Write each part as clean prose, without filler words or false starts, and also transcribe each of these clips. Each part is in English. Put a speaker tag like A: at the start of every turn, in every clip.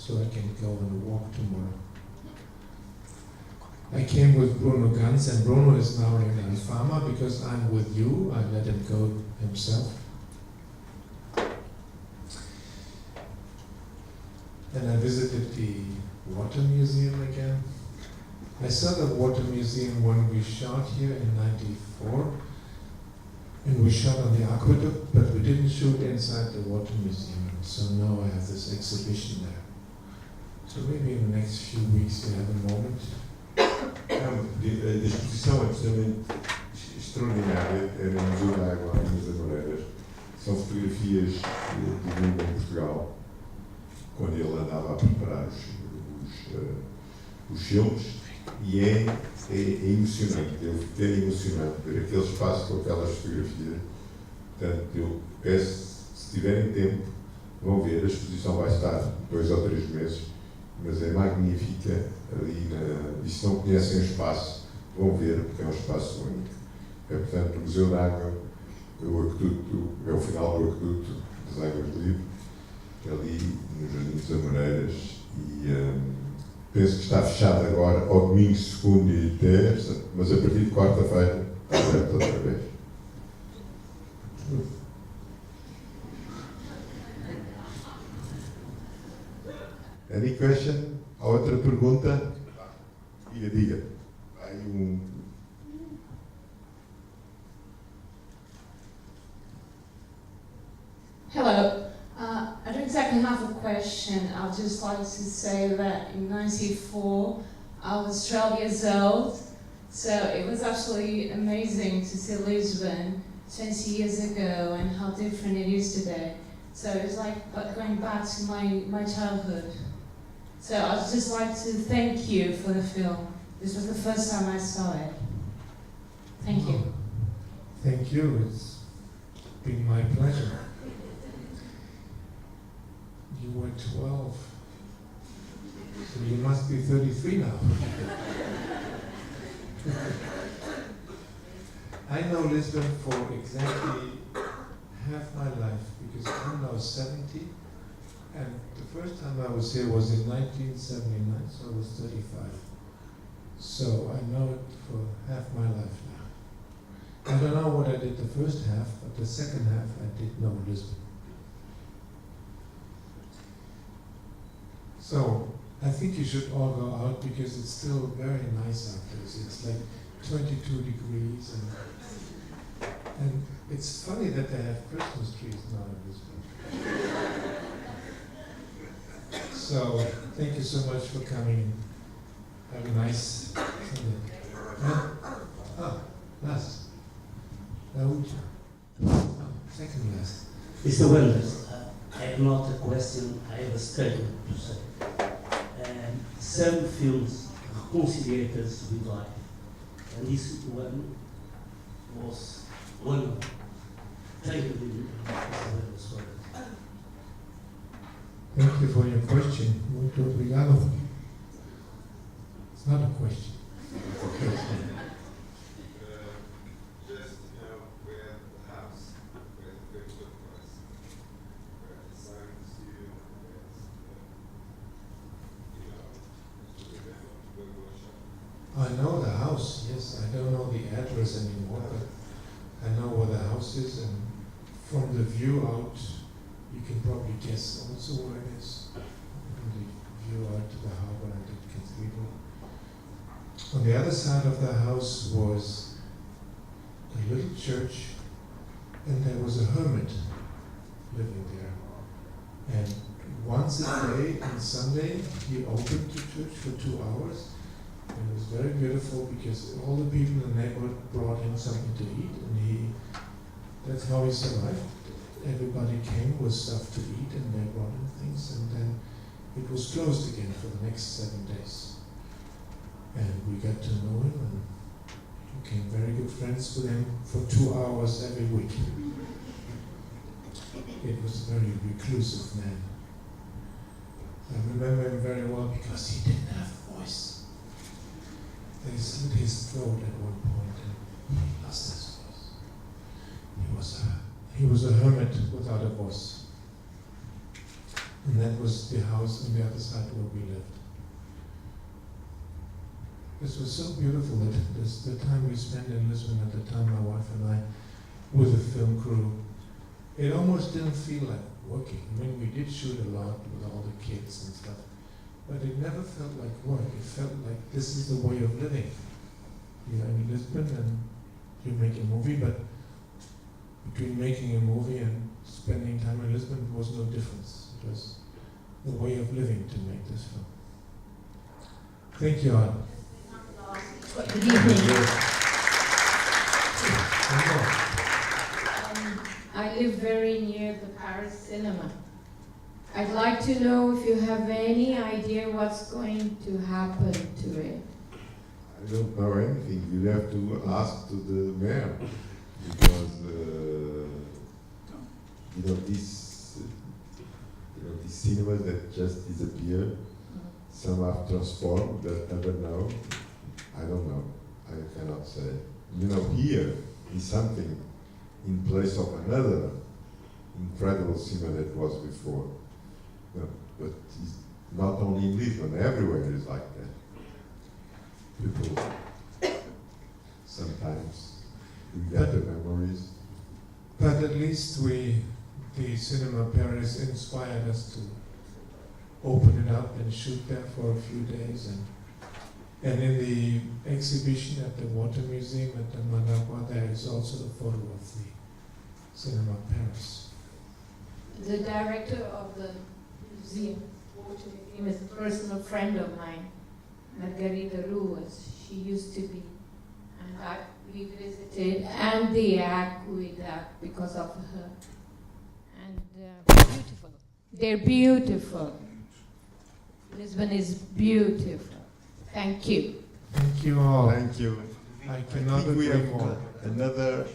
A: so I can go on a walk tomorrow. I came with Bruno Ganz, and Bruno is now in Alfama because I'm with you. I let him go himself. And I visited the Water Museum again. I saw the Water Museum when we shot here in '94, and we shot on the aqueduct, but we didn't shoot inside the Water Museum. So now I have this exhibition there. So maybe in the next few weeks you have a moment.
B: A exposição é absolutamente extraordinária, era no Museu da Água, nas Amoreiras. São fotografias do Wim em Portugal, quando ele andava a preparar os filmes, e é emocionante, eu fiquei emocionado ver aquele espaço com aquelas fotografias. Portanto, eu peço, se tiverem tempo, vão ver, a exposição vai estar 2 ou 3 meses, mas é magnífica ali, e se não conhecem o espaço, vão ver, porque é um espaço único. É, portanto, o Museu da Água, o aqueduto, é o final do aqueduto das Águas Livres, ali no Jardim das Amoreiras, e penso que está fechado agora ao domingo, segundo e terça, mas a partir de quarta-feira está aberto outra vez. Any question? Há outra pergunta? Diga. Aí
C: Hello. I don't exactly have a question. I'd just like to say that in '94, I was 12 years old, so it was absolutely amazing to see Lisbon 20 years ago and how different it is today. So it's like going back to my childhood. So I'd just like to thank you for the film. This was the first time I saw it. Thank you.
A: Thank you. It's been my pleasure. You were 12, so you must be 33 now. I know Lisbon for exactly half my life, because I'm now 70, and the first time I was here was in 1979, so I was 35. So I know it for half my life now. I don't know what I did the first half, but the second half I did know Lisbon. So I think you should all go out because it's still very nice out there. It's like 22 degrees, and it's funny that they have Christmas trees now in Lisbon. So thank you so much for coming. Have a nice Sunday. Last. Second last.
D: Mr. Wenders, I have not a question, I have a statement to say. Some films reconciliate us with life, and this one was one of them. Thank you, Mr. Wenders, for it.
A: Thank you for your question. Muito obrigado. It's not a question. I know the house, yes. I don't know the address anymore, but I know where the house is, and from the view out, you can probably guess also where it is. From the view out to the harbor and the cathedral. On the other side of the house was a little church, and there was a hermit living there. And once a day on Sunday, he opened the church for 2 hours. And it was very beautiful because all the people in the neighborhood brought him something to eat, and that's how he survived. Everybody came with stuff to eat, and they brought him things, and then it was closed again for the next 7 days. And we got to know him and became very good friends with him for 2 hours every week. It was a very reclusive man. I remember him very well because he didn't have a voice. They slit his throat at one point and he lost his voice. He was a hermit without a voice. And that was the house on the other side where we lived. This was so beautiful that the time we spent in Lisbon at the time, my wife and I, with the film crew, it almost didn't feel like working. I mean, we did shoot a lot with all the kids and stuff, but it never felt like work. It felt like this is the way of living. You're in Lisbon and you make a movie, but between making a movie and spending time in Lisbon was no difference. It was the way of living to make this film. Thank you, Anna.
E: Good evening. I live very near the Paris cinema. I'd like to know if you have any idea what's going to happen to it.
B: I don't know anything. You have to ask to the mayor because these cinemas that just disappear, some have transformed. That never know. I don't know. I cannot say. Here is something in place of another incredible cinema that was before. But it's not only in Lisbon, everywhere is like that. People sometimes forget the memories.
A: But at least the Cinema Paris inspired us to open it up and shoot there for a few days. And in the exhibition at the Water Museum at the Managua, there is also a photo of the Cinema Paris.
E: The director of the museum, Water Museum, is a personal friend of mine, Margarida Ruas. She used to be. And we visited, and the aqueduct because of her. And beautiful. They're beautiful. Lisbon is beautiful. Thank you.
A: Thank you all.
B: Thank you.
A: I cannot
B: think we
A: agree
B: have
A: more.
B: another.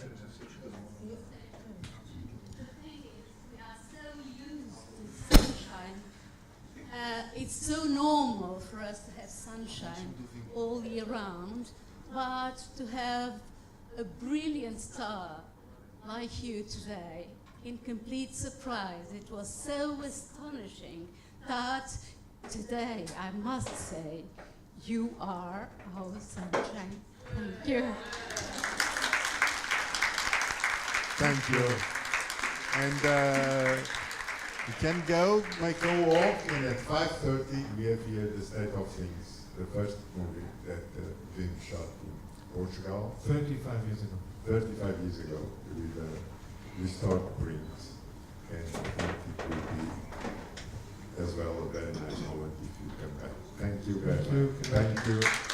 F: It's so normal for us to have sunshine all year round, but to have a brilliant star like you today, in complete surprise. It was so astonishing that today, I must say, you are our sunshine. Thank you.
B: Thank you. And we can go, make a walk, and at 5:30 we have here the State of Things, the first movie that Wim shot in Portugal
A: 35 years ago.
B: 35 years ago with restored print. And I think it will be as well a very nice moment if you come back. Thank you very much.
A: Thank you.
B: Thank you.